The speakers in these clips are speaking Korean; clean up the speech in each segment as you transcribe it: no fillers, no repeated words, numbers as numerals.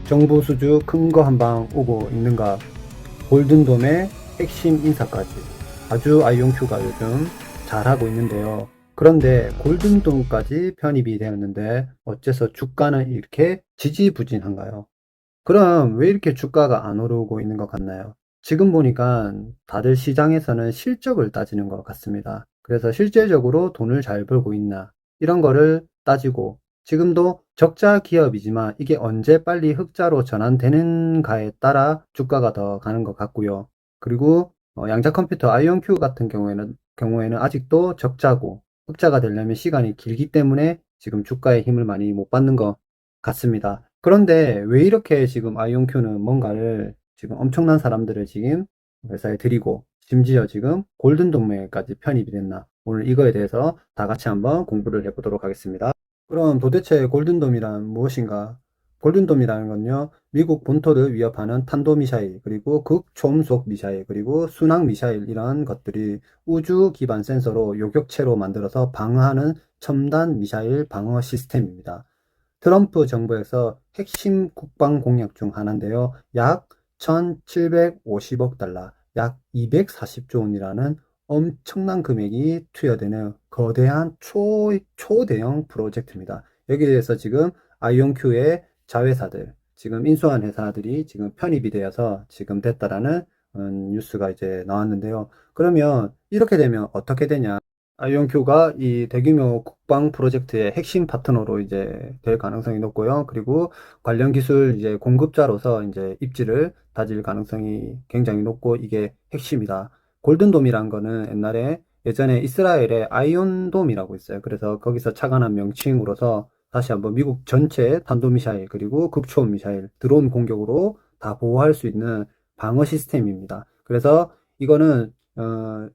정부 수주 큰 거 한 방 오고 있는가, 골든돔의 핵심 인사까지 아주 아이온큐가 요즘 잘하고 있는데요. 그런데 골든돔까지 편입이 되었는데 어째서 주가는 이렇게 지지부진한가요? 그럼 왜 이렇게 주가가 안 오르고 있는 것 같나요? 지금 보니까 다들 시장에서는 실적을 따지는 것 같습니다. 그래서 실질적으로 돈을 잘 벌고 있나 이런 거를 따지고, 지금도 적자 기업이지만 이게 언제 빨리 흑자로 전환되는가에 따라 주가가 더 가는 것 같고요. 그리고 양자 컴퓨터 아이온큐 같은 경우에는 아직도 적자고, 흑자가 되려면 시간이 길기 때문에 지금 주가의 힘을 많이 못 받는 것 같습니다. 그런데 왜 이렇게 지금 아이온큐는 뭔가를 지금 엄청난 사람들을 지금 회사에 들이고, 심지어 지금 골든동맹까지 편입이 됐나? 오늘 이거에 대해서 다 같이 한번 공부를 해보도록 하겠습니다. 그럼 도대체 골든돔이란 무엇인가? 골든돔이라는 건요, 미국 본토를 위협하는 탄도미사일, 그리고 극초음속 미사일, 그리고 순항 미사일, 이런 것들이 우주 기반 센서로 요격체로 만들어서 방어하는 첨단 미사일 방어 시스템입니다. 트럼프 정부에서 핵심 국방 공약 중 하나인데요. 약 1750억 달러, 약 240조 원이라는 엄청난 금액이 투여되는 거대한 초대형 프로젝트입니다. 여기에 대해서 지금 아이온큐의 자회사들, 지금 인수한 회사들이 지금 편입이 되어서 지금 됐다라는 뉴스가 이제 나왔는데요. 그러면 이렇게 되면 어떻게 되냐? 아이온큐가 이 대규모 국방 프로젝트의 핵심 파트너로 이제 될 가능성이 높고요. 그리고 관련 기술 이제 공급자로서 이제 입지를 다질 가능성이 굉장히 높고, 이게 핵심이다. 골든돔이란 거는 예전에 이스라엘의 아이온돔이라고 있어요. 그래서 거기서 착안한 명칭으로서 다시 한번 미국 전체 탄도미사일, 그리고 극초음 미사일, 드론 공격으로 다 보호할 수 있는 방어 시스템입니다. 그래서 이거는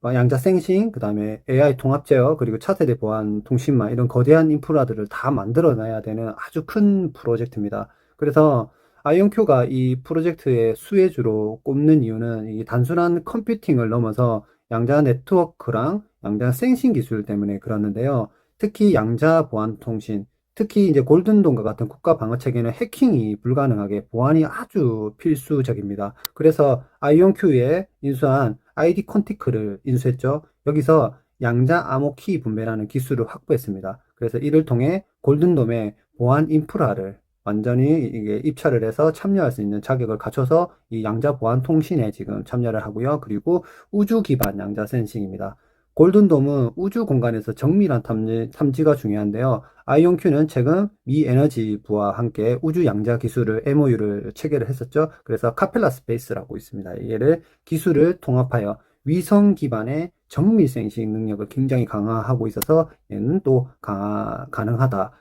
양자 생싱, 그 다음에 AI 통합 제어, 그리고 차세대 보안 통신망, 이런 거대한 인프라들을 다 만들어내야 되는 아주 큰 프로젝트입니다. 그래서 아이온큐가 이 프로젝트의 수혜주로 꼽는 이유는 이 단순한 컴퓨팅을 넘어서 양자 네트워크랑 양자 생싱 기술 때문에 그러는데요. 특히 양자 보안 통신, 특히 이제 골든돔과 같은 국가 방어 체계는 해킹이 불가능하게 보안이 아주 필수적입니다. 그래서 아이온큐에 인수한 아이디 컨티크를 인수했죠. 여기서 양자 암호 키 분배라는 기술을 확보했습니다. 그래서 이를 통해 골든돔의 보안 인프라를 완전히 이게 입찰을 해서 참여할 수 있는 자격을 갖춰서 이 양자 보안 통신에 지금 참여를 하고요. 그리고 우주 기반 양자 센싱입니다. 골든돔은 우주 공간에서 정밀한 탐지가 중요한데요. 아이온큐는 최근 미 에너지부와 함께 우주 양자 기술을 MOU를 체결을 했었죠. 그래서 카펠라 스페이스라고 있습니다. 얘를 기술을 통합하여 위성 기반의 정밀 생식 능력을 굉장히 강화하고 있어서 얘는 또 가능하다.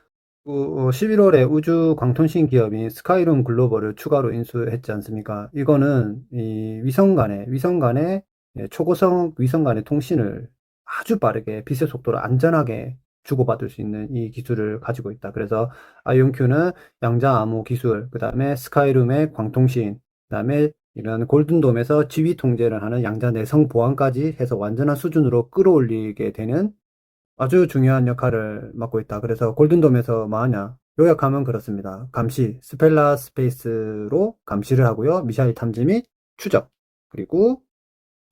11월에 우주 광통신 기업인 스카이룸 글로벌을 추가로 인수했지 않습니까? 이거는 이 위성 간의 초고속 위성 간의 통신을 아주 빠르게 빛의 속도로 안전하게 주고받을 수 있는 이 기술을 가지고 있다. 그래서 아이온큐는 양자 암호 기술, 그 다음에 스카이룸의 광통신, 그 다음에 이런 골든돔에서 지휘 통제를 하는 양자 내성 보안까지 해서 완전한 수준으로 끌어올리게 되는 아주 중요한 역할을 맡고 있다. 그래서 골든돔에서 뭐 하냐? 요약하면 그렇습니다. 감시, 스펠라 스페이스로 감시를 하고요. 미사일 탐지 및 추적, 그리고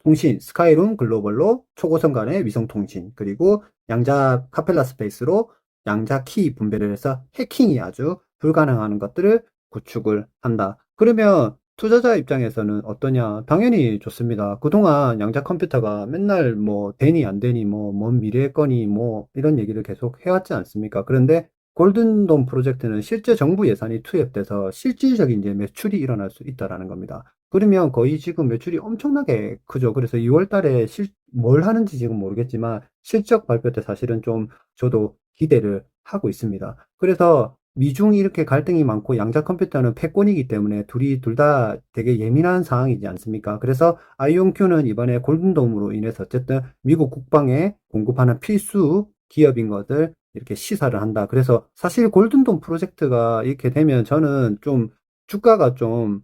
통신, 스카이룸 글로벌로 초고성 간의 위성 통신, 그리고 양자 카펠라 스페이스로 양자 키 분배를 해서 해킹이 아주 불가능한 것들을 구축을 한다. 그러면 투자자 입장에서는 어떠냐? 당연히 좋습니다. 그동안 양자 컴퓨터가 맨날 뭐 되니 안 되니 뭐 먼 미래의 거니 뭐 이런 얘기를 계속 해왔지 않습니까? 그런데 골든돔 프로젝트는 실제 정부 예산이 투입돼서 실질적인 이제 매출이 일어날 수 있다라는 겁니다. 그러면 거의 지금 매출이 엄청나게 크죠. 그래서 2월 달에 뭘 하는지 지금 모르겠지만 실적 발표 때 사실은 좀 저도 기대를 하고 있습니다. 그래서 미중이 이렇게 갈등이 많고 양자 컴퓨터는 패권이기 때문에 둘 다 되게 예민한 상황이지 않습니까? 그래서 아이온큐는 이번에 골든돔으로 인해서 어쨌든 미국 국방에 공급하는 필수 기업인 것을 이렇게 시사를 한다. 그래서 사실 골든돔 프로젝트가 이렇게 되면 저는 좀 주가가 좀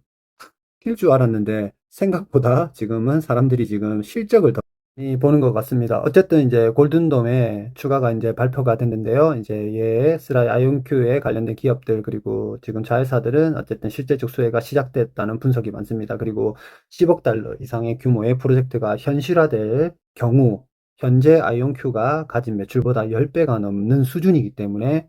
뛸 줄 알았는데 생각보다 지금은 사람들이 지금 실적을 더 보는 것 같습니다. 어쨌든 이제 골든돔에 추가가 이제 발표가 됐는데요. 이제 얘의 스라이 아이온큐에 관련된 기업들 그리고 지금 자회사들은 어쨌든 실제적 수혜가 시작됐다는 분석이 많습니다. 그리고 10억 달러 이상의 규모의 프로젝트가 현실화될 경우 현재 아이온큐가 가진 매출보다 10배가 넘는 수준이기 때문에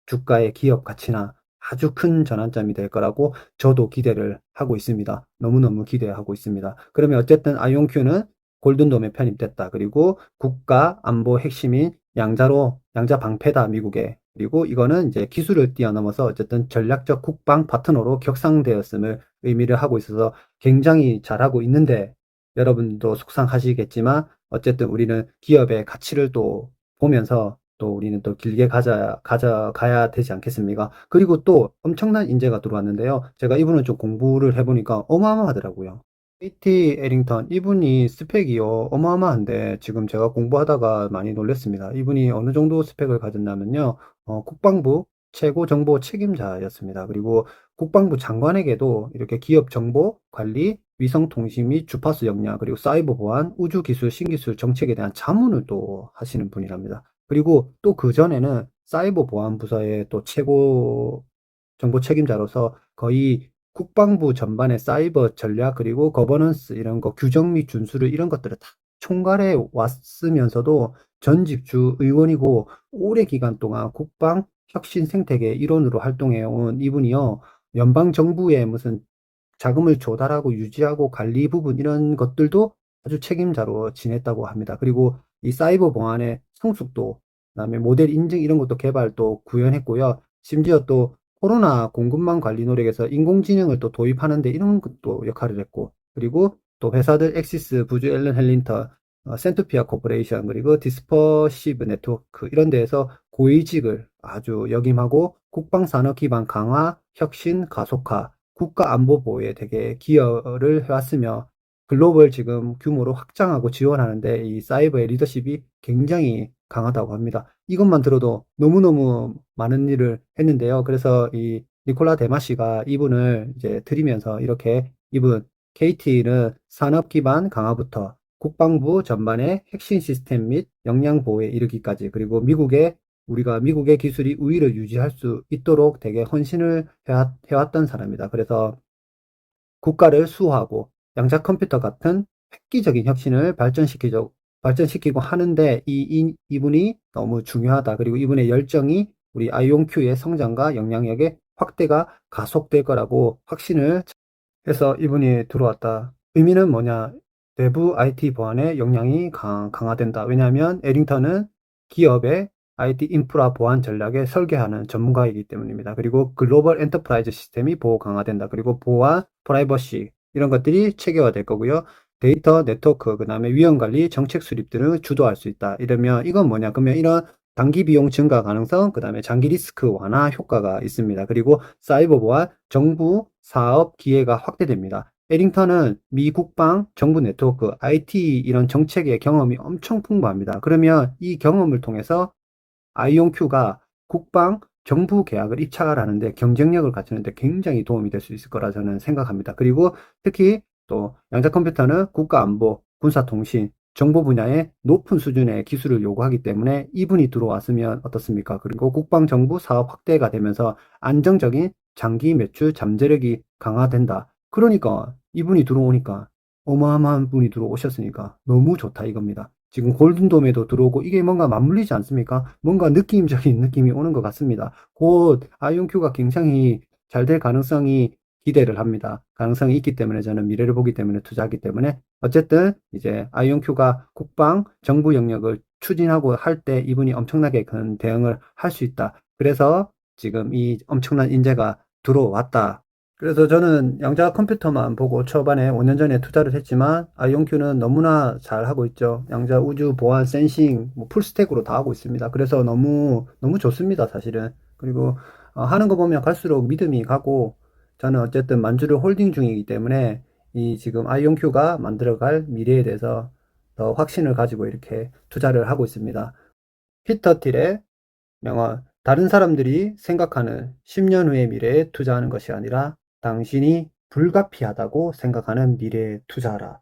주가의 기업 가치나 아주 큰 전환점이 될 거라고 저도 기대를 하고 있습니다. 너무너무 기대하고 있습니다. 그러면 어쨌든 아이온큐는 골든돔에 편입됐다. 그리고 국가 안보 핵심인 양자 방패다, 미국에. 그리고 이거는 이제 기술을 뛰어넘어서 어쨌든 전략적 국방 파트너로 격상되었음을 의미를 하고 있어서 굉장히 잘하고 있는데, 여러분도 속상하시겠지만 어쨌든 우리는 기업의 가치를 또 보면서 또 우리는 또 길게 가져가야 되지 않겠습니까? 그리고 또 엄청난 인재가 들어왔는데요. 제가 이분을 좀 공부를 해보니까 어마어마하더라고요. KT 에링턴, 이분이 스펙이요, 어마어마한데 지금 제가 공부하다가 많이 놀랐습니다. 이분이 어느 정도 스펙을 가졌냐면요. 국방부 최고 정보 책임자였습니다. 그리고 국방부 장관에게도 이렇게 기업 정보 관리, 위성통신 및 주파수 역량, 그리고 사이버 보안, 우주기술, 신기술 정책에 대한 자문을 또 하시는 분이랍니다. 그리고 또 그전에는 사이버 보안 부서의 또 최고 정보 책임자로서 거의 국방부 전반의 사이버 전략 그리고 거버넌스 이런 거 규정 및 준수를 이런 것들을 다 총괄해 왔으면서도 전직 주 의원이고 오래 기간 동안 국방 혁신 생태계 일원으로 활동해 온 이분이요. 연방 정부의 무슨 자금을 조달하고 유지하고 관리 부분 이런 것들도 아주 책임자로 지냈다고 합니다. 그리고 이 사이버 보안의 성숙도, 그다음에 모델 인증 이런 것도 개발도 구현했고요. 심지어 또 코로나 공급망 관리 노력에서 인공지능을 또 도입하는데 이런 것도 역할을 했고, 그리고 또 회사들 엑시스, 부주 앨런 헬린턴, 센토피아 코퍼레이션, 그리고 디스퍼시브 네트워크 이런 데에서 고위직을 아주 역임하고 국방산업 기반 강화, 혁신, 가속화, 국가 안보 보호에 되게 기여를 해왔으며 글로벌 지금 규모로 확장하고 지원하는데 이 사이버의 리더십이 굉장히 강하다고 합니다. 이것만 들어도 너무너무 많은 일을 했는데요. 그래서 이 니콜라 데마시가 이분을 이제 들이면서 이렇게 이분 KT는 산업 기반 강화부터 국방부 전반의 핵심 시스템 및 역량 보호에 이르기까지 그리고 우리가 미국의 기술이 우위를 유지할 수 있도록 되게 헌신을 해왔던 사람이다. 그래서 국가를 수호하고 양자 컴퓨터 같은 획기적인 혁신을 발전시키고 하는데 이분이 너무 중요하다. 그리고 이분의 열정이 우리 아이온큐의 성장과 영향력의 확대가 가속될 거라고 확신을 해서 이분이 들어왔다. 의미는 뭐냐? 내부 IT 보안의 역량이 강화된다. 왜냐하면 에링턴은 기업의 IT 인프라 보안 전략에 설계하는 전문가이기 때문입니다. 그리고 글로벌 엔터프라이즈 시스템이 보호 강화된다. 그리고 보안, 프라이버시 이런 것들이 체계화될 거고요. 데이터 네트워크, 그다음에 위험 관리, 정책 수립 등을 주도할 수 있다. 이러면 이건 뭐냐? 그러면 이런 단기 비용 증가 가능성, 그다음에 장기 리스크 완화 효과가 있습니다. 그리고 사이버 보안, 정부 사업 기회가 확대됩니다. 에링턴은 미 국방, 정부 네트워크, IT 이런 정책의 경험이 엄청 풍부합니다. 그러면 이 경험을 통해서 아이온큐가 국방, 정부 계약을 입찰을 하는데 경쟁력을 갖추는데 굉장히 도움이 될 수 있을 거라 저는 생각합니다. 그리고 특히 또 양자 컴퓨터는 국가 안보, 군사 통신, 정보 분야의 높은 수준의 기술을 요구하기 때문에 이분이 들어왔으면 어떻습니까? 그리고 국방 정부 사업 확대가 되면서 안정적인 장기 매출 잠재력이 강화된다. 그러니까 이분이 들어오니까 어마어마한 분이 들어오셨으니까 너무 좋다 이겁니다. 지금 골든돔에도 들어오고 이게 뭔가 맞물리지 않습니까? 뭔가 느낌적인 느낌이 오는 것 같습니다. 곧 아이온큐가 굉장히 잘 될 가능성이 기대를 합니다. 가능성이 있기 때문에 저는 미래를 보기 때문에 투자하기 때문에 어쨌든 이제 아이온큐가 국방 정부 영역을 추진하고 할 때 이분이 엄청나게 큰 대응을 할 수 있다. 그래서 지금 이 엄청난 인재가 들어왔다. 그래서 저는 양자 컴퓨터만 보고 초반에 5년 전에 투자를 했지만 아이온큐는 너무나 잘 하고 있죠. 양자 우주 보안 센싱 뭐 풀스택으로 다 하고 있습니다. 그래서 너무 너무 좋습니다, 사실은. 그리고 하는 거 보면 갈수록 믿음이 가고 저는 어쨌든 만주를 홀딩 중이기 때문에 이 지금 아이온큐가 만들어갈 미래에 대해서 더 확신을 가지고 이렇게 투자를 하고 있습니다. 피터 틸의 명언, 다른 사람들이 생각하는 10년 후의 미래에 투자하는 것이 아니라 당신이 불가피하다고 생각하는 미래에 투자하라.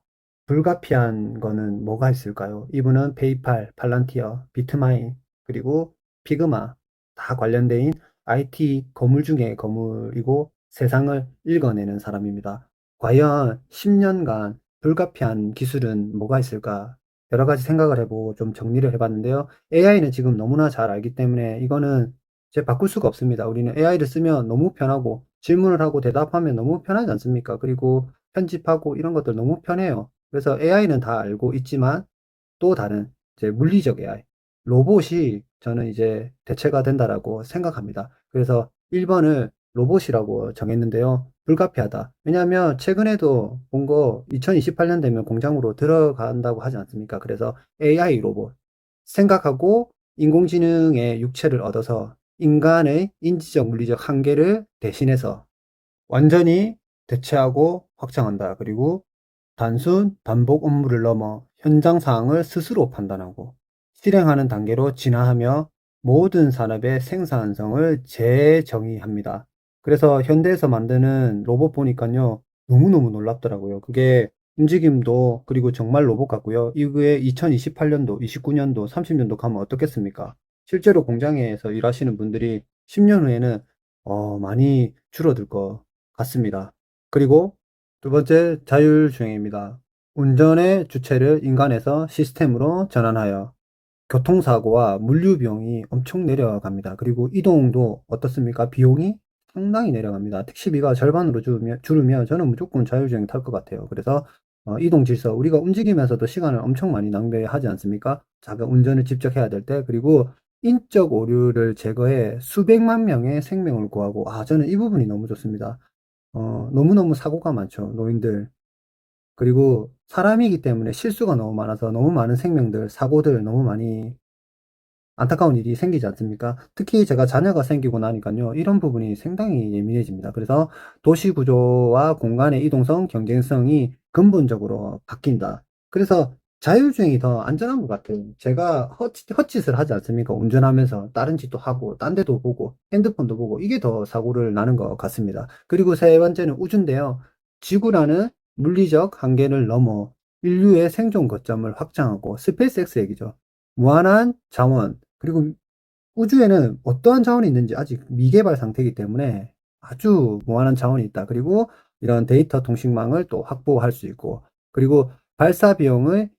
불가피한 거는 뭐가 있을까요? 이분은 페이팔, 팔란티어, 비트마인, 그리고 피그마 다 관련된 IT 거물 중에 거물이고 세상을 읽어내는 사람입니다. 과연 10년간 불가피한 기술은 뭐가 있을까? 여러 가지 생각을 해보고 좀 정리를 해봤는데요. AI는 지금 너무나 잘 알기 때문에 이거는 이제 바꿀 수가 없습니다. 우리는 AI를 쓰면 너무 편하고 질문을 하고 대답하면 너무 편하지 않습니까? 그리고 편집하고 이런 것들 너무 편해요. 그래서 AI는 다 알고 있지만 또 다른 이제 물리적 AI, 로봇이 저는 이제 대체가 된다라고 생각합니다. 그래서 1번을 로봇이라고 정했는데요. 불가피하다. 왜냐하면 최근에도 본 거 2028년 되면 공장으로 들어간다고 하지 않습니까? 그래서 AI 로봇. 생각하고 인공지능의 육체를 얻어서 인간의 인지적, 물리적 한계를 대신해서 완전히 대체하고 확장한다. 그리고 단순 반복 업무를 넘어 현장 상황을 스스로 판단하고 실행하는 단계로 진화하며 모든 산업의 생산성을 재정의합니다. 그래서 현대에서 만드는 로봇 보니까요, 너무너무 놀랍더라고요. 그게 움직임도 그리고 정말 로봇 같고요. 이후에 2028년도, 29년도, 30년도 가면 어떻겠습니까? 실제로 공장에서 일하시는 분들이 10년 후에는 많이 줄어들 것 같습니다. 그리고 두 번째, 자율주행입니다. 운전의 주체를 인간에서 시스템으로 전환하여 교통사고와 물류 비용이 엄청 내려갑니다. 그리고 이동도 어떻습니까? 비용이 상당히 내려갑니다. 택시비가 절반으로 줄으면 저는 무조건 자율주행 탈 것 같아요. 그래서 이동 질서, 우리가 움직이면서도 시간을 엄청 많이 낭비하지 않습니까? 자가 운전을 직접 해야 될 때, 그리고 인적 오류를 제거해 수백만 명의 생명을 구하고, 저는 이 부분이 너무 좋습니다. 너무너무 사고가 많죠, 노인들. 그리고 사람이기 때문에 실수가 너무 많아서 너무 많은 생명들, 사고들 너무 많이 안타까운 일이 생기지 않습니까? 특히 제가 자녀가 생기고 나니까요, 이런 부분이 상당히 예민해집니다. 그래서 도시 구조와 공간의 이동성, 경쟁성이 근본적으로 바뀐다. 그래서 자율주행이 더 안전한 것 같아요. 제가 헛짓을 하지 않습니까? 운전하면서 다른 짓도 하고, 딴 데도 보고, 핸드폰도 보고, 이게 더 사고를 나는 것 같습니다. 그리고 세 번째는 우주인데요. 지구라는 물리적 한계를 넘어 인류의 생존 거점을 확장하고, 스페이스X 얘기죠. 무한한 자원, 그리고 우주에는 어떠한 자원이 있는지 아직 미개발 상태이기 때문에 아주 무한한 자원이 있다. 그리고 이런 데이터 통신망을 또 확보할 수 있고, 그리고 발사 비용이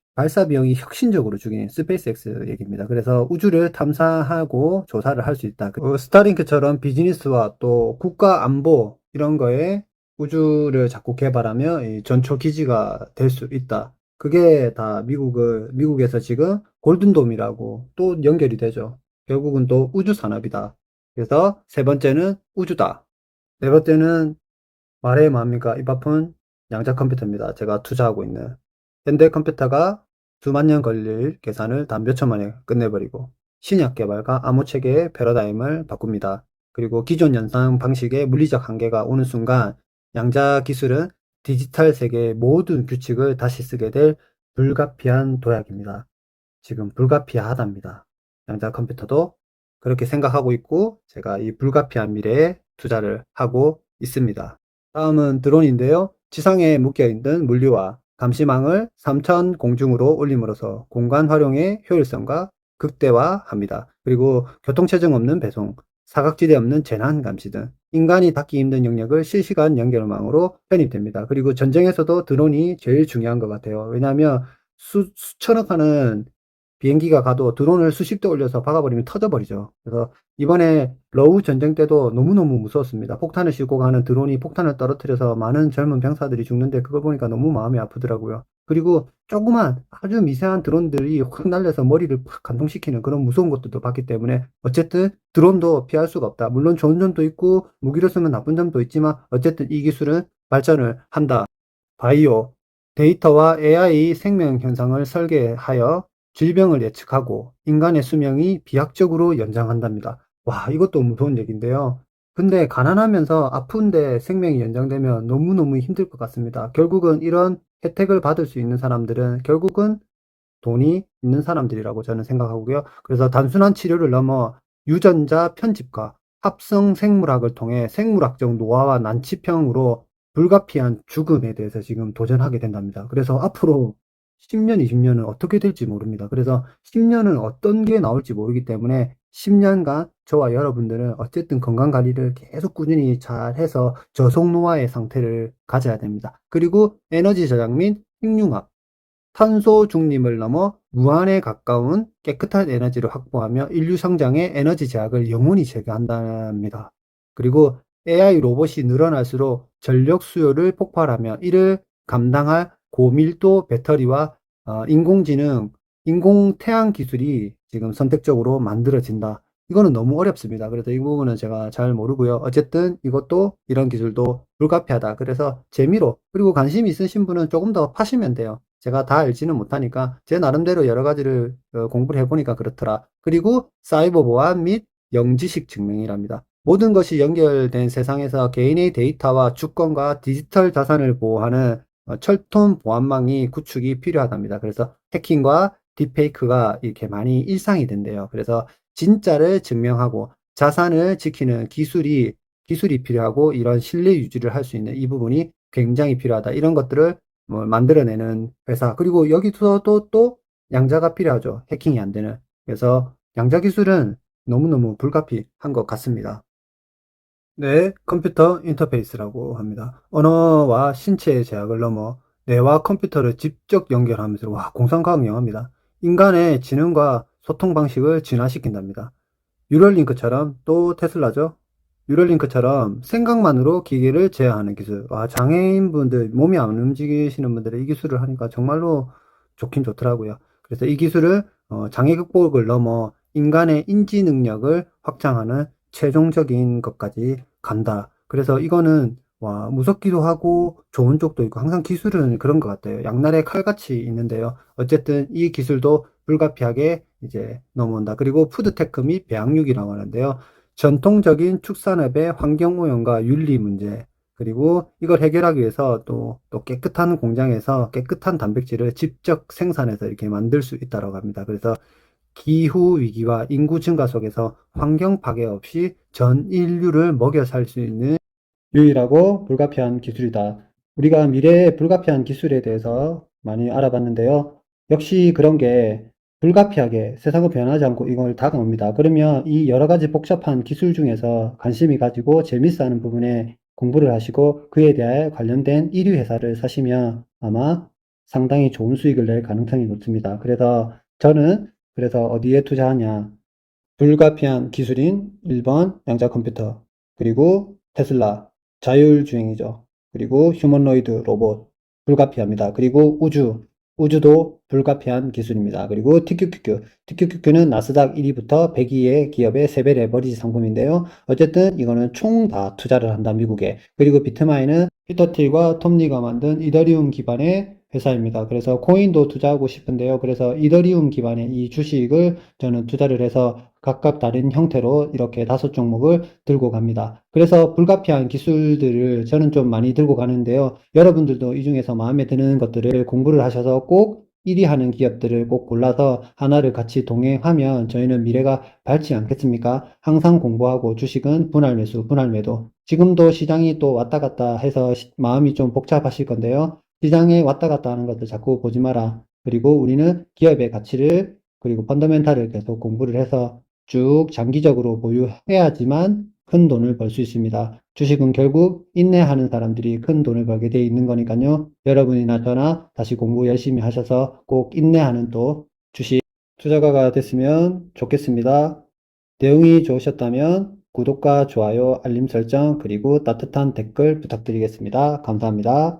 혁신적으로 줄인 스페이스X 얘기입니다. 그래서 우주를 탐사하고 조사를 할 수 있다. 스타링크처럼 비즈니스와 또 국가 안보 이런 거에 우주를 자꾸 개발하며 이 전초 기지가 될 수 있다. 그게 다 미국에서 지금 골든돔이라고 또 연결이 되죠. 결국은 또 우주 산업이다. 그래서 세 번째는 우주다. 네 번째는 말해 뭐합니까? 입 아픈 양자 컴퓨터입니다. 제가 투자하고 있는 현대 컴퓨터가 수만 년 걸릴 계산을 단 몇 초 만에 끝내버리고 신약 개발과 암호 체계의 패러다임을 바꿉니다. 그리고 기존 연산 방식의 물리적 한계가 오는 순간 양자 기술은 디지털 세계의 모든 규칙을 다시 쓰게 될 불가피한 도약입니다. 지금 불가피하답니다. 양자 컴퓨터도 그렇게 생각하고 있고 제가 이 불가피한 미래에 투자를 하고 있습니다. 다음은 드론인데요. 지상에 묶여있는 물류와 감시망을 3천 공중으로 올림으로써 공간 활용의 효율성과 극대화합니다. 그리고 교통체증 없는 배송, 사각지대 없는 재난 감시 등 인간이 닿기 힘든 영역을 실시간 연결망으로 편입됩니다. 그리고 전쟁에서도 드론이 제일 중요한 것 같아요. 왜냐하면 수천억 하는 비행기가 가도 드론을 수십 대 올려서 박아버리면 터져버리죠. 그래서 이번에 러우 전쟁 때도 너무너무 무서웠습니다. 폭탄을 싣고 가는 드론이 폭탄을 떨어뜨려서 많은 젊은 병사들이 죽는데 그걸 보니까 너무 마음이 아프더라고요. 그리고 조그만 아주 미세한 드론들이 확 날려서 머리를 팍 감동시키는 그런 무서운 것들도 봤기 때문에 어쨌든 드론도 피할 수가 없다. 물론 좋은 점도 있고 무기로 쓰면 나쁜 점도 있지만 어쨌든 이 기술은 발전을 한다. 바이오, 데이터와 AI 생명 현상을 설계하여 질병을 예측하고 인간의 수명이 비약적으로 연장한답니다. 와, 이것도 무서운 얘기인데요. 근데 가난하면서 아픈데 생명이 연장되면 너무너무 힘들 것 같습니다. 결국은 이런 혜택을 받을 수 있는 사람들은 결국은 돈이 있는 사람들이라고 저는 생각하고요. 그래서 단순한 치료를 넘어 유전자 편집과 합성 생물학을 통해 생물학적 노화와 난치병으로 불가피한 죽음에 대해서 지금 도전하게 된답니다. 그래서 앞으로 10년, 20년은 어떻게 될지 모릅니다. 그래서 10년은 어떤 게 나올지 모르기 때문에 10년간 저와 여러분들은 어쨌든 건강 관리를 계속 꾸준히 잘 해서 저속노화의 상태를 가져야 됩니다. 그리고 에너지 저장 및 핵융합, 탄소 중립을 넘어 무한에 가까운 깨끗한 에너지를 확보하며 인류 성장의 에너지 제약을 영원히 제거한답니다. 그리고 AI 로봇이 늘어날수록 전력 수요를 폭발하며 이를 감당할 고밀도 배터리와 인공지능, 인공태양 기술이 지금 선택적으로 만들어진다. 이거는 너무 어렵습니다. 그래서 이 부분은 제가 잘 모르고요. 어쨌든 이것도 이런 기술도 불가피하다. 그래서 재미로 그리고 관심 있으신 분은 조금 더 파시면 돼요. 제가 다 알지는 못하니까 제 나름대로 여러 가지를 공부를 해보니까 그렇더라. 그리고 사이버 보안 및 영지식 증명이랍니다. 모든 것이 연결된 세상에서 개인의 데이터와 주권과 디지털 자산을 보호하는 철통 보안망이 구축이 필요하답니다. 그래서 해킹과 딥페이크가 이렇게 많이 일상이 된대요. 그래서 진짜를 증명하고 자산을 지키는 기술이 필요하고 이런 신뢰 유지를 할 수 있는 이 부분이 굉장히 필요하다. 이런 것들을 뭐 만들어내는 회사. 그리고 여기서도 또 양자가 필요하죠. 해킹이 안 되는. 그래서 양자 기술은 너무너무 불가피한 것 같습니다. 네, 컴퓨터 인터페이스라고 합니다. 언어와 신체의 제약을 넘어 뇌와 컴퓨터를 직접 연결하면서 와, 공상과학 영화입니다. 인간의 지능과 소통 방식을 진화시킨답니다. 뉴럴링크처럼 또 테슬라죠. 뉴럴링크처럼 생각만으로 기계를 제어하는 기술. 와, 장애인분들, 몸이 안 움직이시는 분들이 이 기술을 하니까 정말로 좋긴 좋더라고요. 그래서 이 기술을 장애 극복을 넘어 인간의 인지 능력을 확장하는 최종적인 것까지 간다. 그래서 이거는 와, 무섭기도 하고 좋은 쪽도 있고 항상 기술은 그런 것 같아요. 양날의 칼같이 있는데요. 어쨌든 이 기술도 불가피하게 이제 넘어온다. 그리고 푸드테크 및 배양육이라고 하는데요. 전통적인 축산업의 환경오염과 윤리 문제, 그리고 이걸 해결하기 위해서 또 깨끗한 공장에서 깨끗한 단백질을 직접 생산해서 이렇게 만들 수 있다고 합니다. 그래서 기후 위기와 인구 증가 속에서 환경 파괴 없이 전 인류를 먹여 살 수 있는 유일하고 불가피한 기술이다. 우리가 미래의 불가피한 기술에 대해서 많이 알아봤는데요. 역시 그런 게 불가피하게 세상은 변하지 않고 이걸 다가옵니다. 그러면 이 여러 가지 복잡한 기술 중에서 관심이 가지고 재밌어 하는 부분에 공부를 하시고 그에 대해 관련된 1위 회사를 사시면 아마 상당히 좋은 수익을 낼 가능성이 높습니다. 그래서 저는 어디에 투자하냐? 불가피한 기술인 1번 양자 컴퓨터, 그리고 테슬라, 자율주행이죠. 그리고 휴머노이드 로봇, 불가피합니다. 그리고 우주도 불가피한 기술입니다. 그리고 TQQQ는 나스닥 1위부터 100위의 기업의 3배 레버리지 상품인데요. 어쨌든 이거는 총 다 투자를 한다, 미국에. 그리고 비트마인은 피터 틸과 톰 리가 만든 이더리움 기반의 회사입니다. 그래서 코인도 투자하고 싶은데요. 그래서 이더리움 기반의 이 주식을 저는 투자를 해서 각각 다른 형태로 이렇게 5종목을 들고 갑니다. 그래서 불가피한 기술들을 저는 좀 많이 들고 가는데요. 여러분들도 이 중에서 마음에 드는 것들을 공부를 하셔서 꼭 1위 하는 기업들을 꼭 골라서 하나를 같이 동행하면 저희는 미래가 밝지 않겠습니까? 항상 공부하고 주식은 분할 매수, 분할 매도. 지금도 시장이 또 왔다 갔다 해서 마음이 좀 복잡하실 건데요. 시장에 왔다 갔다 하는 것들 자꾸 보지 마라. 그리고 우리는 기업의 가치를 그리고 펀더멘탈을 계속 공부를 해서 쭉 장기적으로 보유해야지만 큰 돈을 벌 수 있습니다. 주식은 결국 인내하는 사람들이 큰 돈을 벌게 돼 있는 거니까요. 여러분이나 저나 다시 공부 열심히 하셔서 꼭 인내하는 또 주식 투자가가 됐으면 좋겠습니다. 내용이 좋으셨다면 구독과 좋아요, 알림 설정, 그리고 따뜻한 댓글 부탁드리겠습니다. 감사합니다.